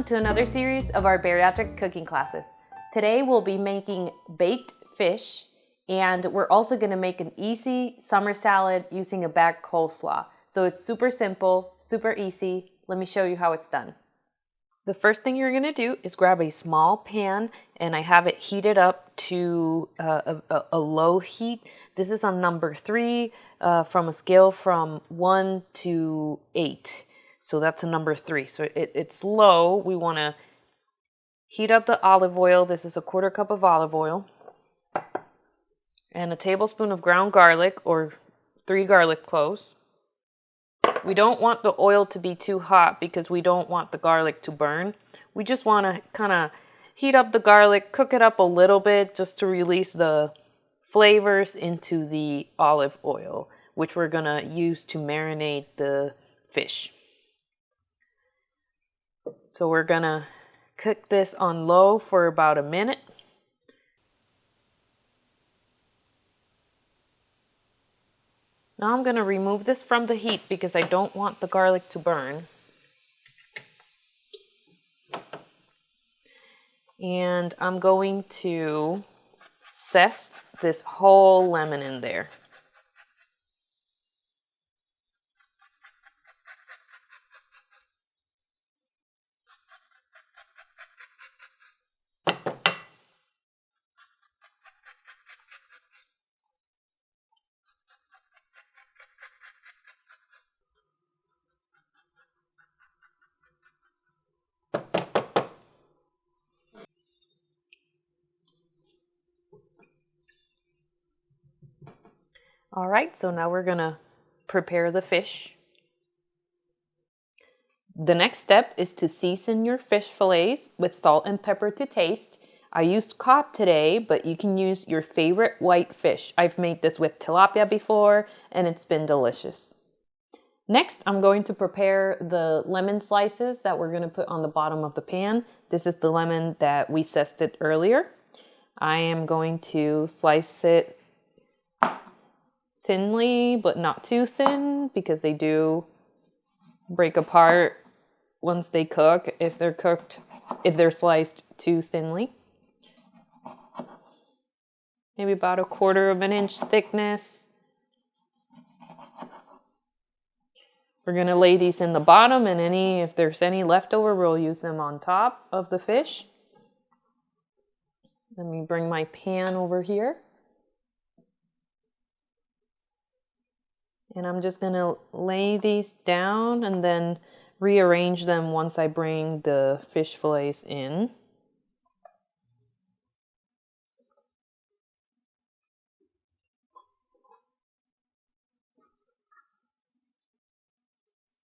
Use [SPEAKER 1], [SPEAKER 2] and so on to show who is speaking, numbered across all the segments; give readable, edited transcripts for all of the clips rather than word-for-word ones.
[SPEAKER 1] Welcome to another series of our bariatric cooking classes. Today we'll be making baked fish, and we're also going to make an easy summer salad using a bagged coleslaw. So it's super simple, super easy. Let me show you how it's done. The first thing you're going to do is grab a small pan, and I have it heated up to a low heat. This is on number 3 from a scale from 1 to 8. So that's a number 3. So it's low. We want to heat up the olive oil. This is a 1/4 cup of olive oil. And a tablespoon of ground garlic or 3 garlic cloves. We don't want the oil to be too hot because we don't want the garlic to burn. We just want to kind of heat up the garlic, cook it up a little bit just to release the flavors into the olive oil, which we're going to use to marinate the fish. So we're going to cook this on low for about a minute. Now I'm going to remove this from the heat because I don't want the garlic to burn. And I'm going to zest this whole lemon in there. All right, so now we're gonna prepare the fish. The next step is to season your fish fillets with salt and pepper to taste. I used cod today, but you can use your favorite white fish. I've made this with tilapia before, and it's been delicious. Next, I'm going to prepare the lemon slices that we're gonna put on the bottom of the pan. This is the lemon that we zested earlier. I am going to slice it thinly, but not too thin because they do break apart once they cook if they're sliced too thinly. Maybe about 1/4 of an inch thickness. We're gonna lay these in the bottom, and if there's any leftover, we'll use them on top of the fish. Let me bring my pan over here. And I'm just going to lay these down and then rearrange them once I bring the fish fillets in.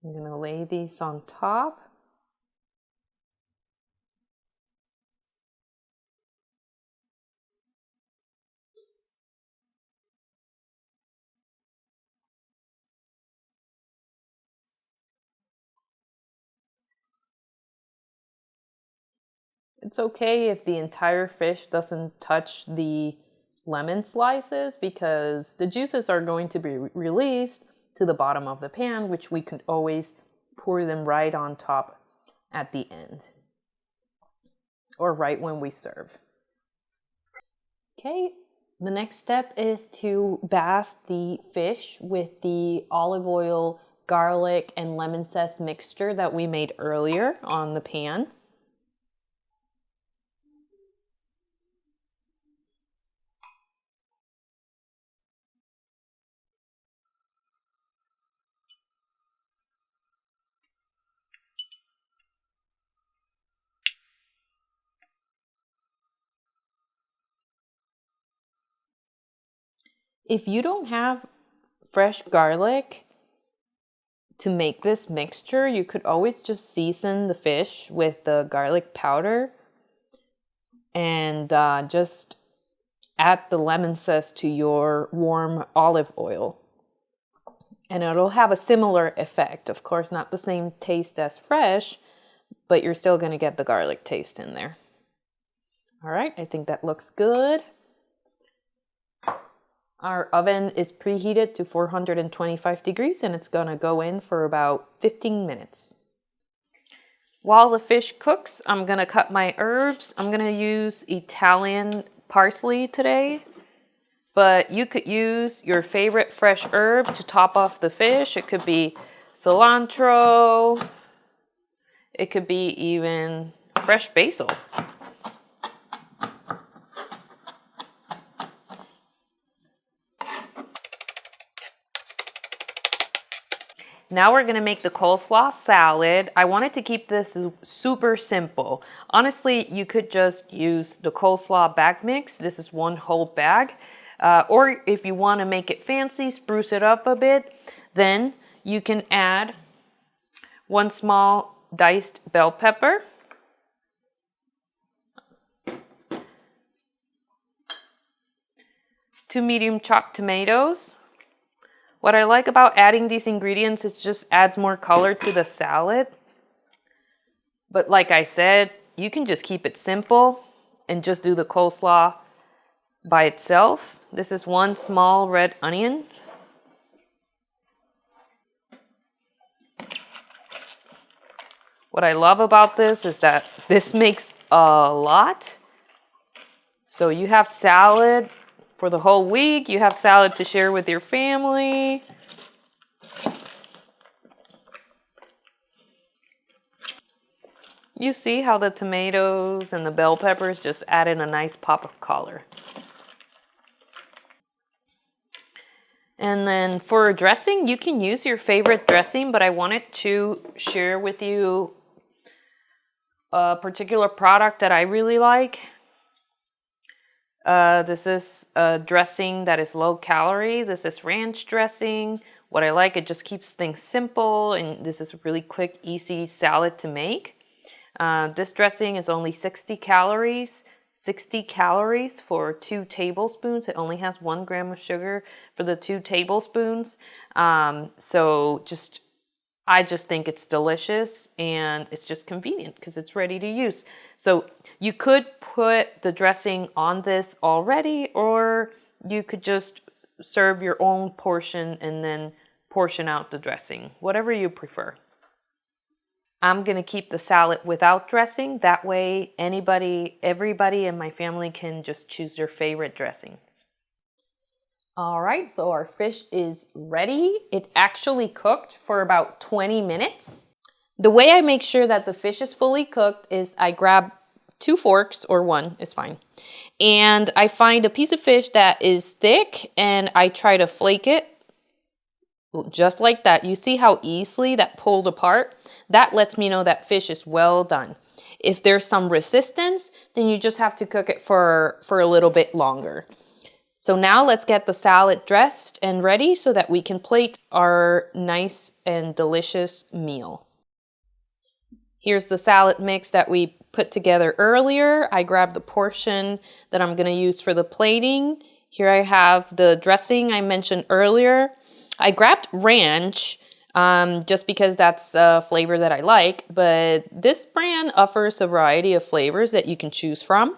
[SPEAKER 1] I'm going to lay these on top. It's okay if the entire fish doesn't touch the lemon slices because the juices are going to be released to the bottom of the pan, which we could always pour them right on top at the end or right when we serve. Okay, the next step is to baste the fish with the olive oil, garlic, and lemon zest mixture that we made earlier on the pan. If you don't have fresh garlic to make this mixture, you could always just season the fish with the garlic powder and just add the lemon zest to your warm olive oil. And it'll have a similar effect. Of course, not the same taste as fresh, but you're still going to get the garlic taste in there. All right, I think that looks good. Our oven is preheated to 425 degrees and it's gonna go in for about 15 minutes. While the fish cooks, I'm gonna cut my herbs. I'm gonna use Italian parsley today, but you could use your favorite fresh herb to top off the fish. It could be cilantro. It could be even fresh basil. Now we're gonna make the coleslaw salad. I wanted to keep this super simple. Honestly, you could just use the coleslaw bag mix. This is one whole bag. Or if you wanna make it fancy, spruce it up a bit, then you can add 1 small diced bell pepper, 2 medium chopped tomatoes. What I like about adding these ingredients is it just adds more color to the salad. But like I said, you can just keep it simple and just do the coleslaw by itself. This is 1 small red onion. What I love about this is that this makes a lot. So you have salad for the whole week. You have salad to share with your family. You see how the tomatoes and the bell peppers just added a nice pop of color. And then for dressing, you can use your favorite dressing, but I wanted to share with you a particular product that I really like. This is a dressing that is low calorie. This is ranch dressing. What I like, it just keeps things simple, and this is a really quick, easy salad to make. This dressing is only 60 calories. 60 calories for 2 tablespoons. It only has 1 gram of sugar for the 2 tablespoons. I just think it's delicious, and it's just convenient because it's ready to use. So you could put the dressing on this already, or you could just serve your own portion and then portion out the dressing, whatever you prefer. I'm gonna keep the salad without dressing. That way everybody in my family can just choose their favorite dressing. All right, so our fish is ready. It actually cooked for about 20 minutes. The way I make sure that the fish is fully cooked is I grab 2 forks, or 1 is fine. And I find a piece of fish that is thick and I try to flake it just like that. You see how easily that pulled apart? That lets me know that fish is well done. If there's some resistance, then you just have to cook it for a little bit longer. So now let's get the salad dressed and ready so that we can plate our nice and delicious meal. Here's the salad mix that we put together earlier. I grabbed the portion that I'm gonna use for the plating. Here I have the dressing I mentioned earlier. I grabbed ranch just because that's a flavor that I like, but this brand offers a variety of flavors that you can choose from.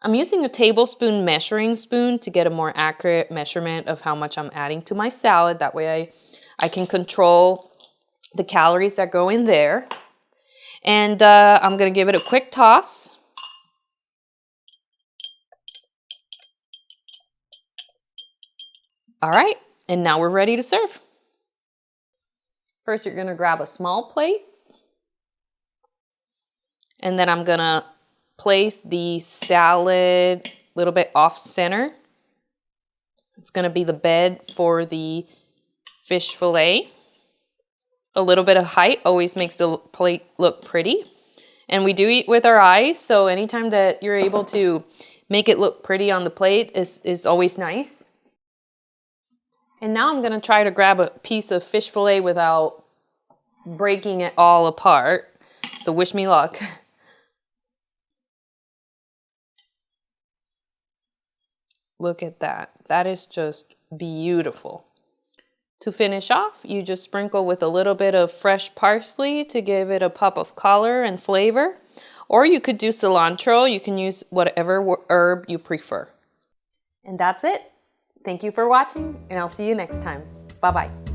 [SPEAKER 1] I'm using a tablespoon measuring spoon to get a more accurate measurement of how much I'm adding to my salad. That way I can control the calories that go in there. And I'm gonna give it a quick toss. All right, and now we're ready to serve. First, you're gonna grab a small plate. And then I'm gonna place the salad a little bit off center. It's gonna be the bed for the fish fillet. A little bit of height always makes the plate look pretty. And we do eat with our eyes, so anytime that you're able to make it look pretty on the plate is always nice. And now I'm gonna try to grab a piece of fish fillet without breaking it all apart. So wish me luck. Look at that. That is just beautiful. To finish off, you just sprinkle with a little bit of fresh parsley to give it a pop of color and flavor. Or you could do cilantro. You can use whatever herb you prefer. And that's it. Thank you for watching, and I'll see you next time. Bye-bye.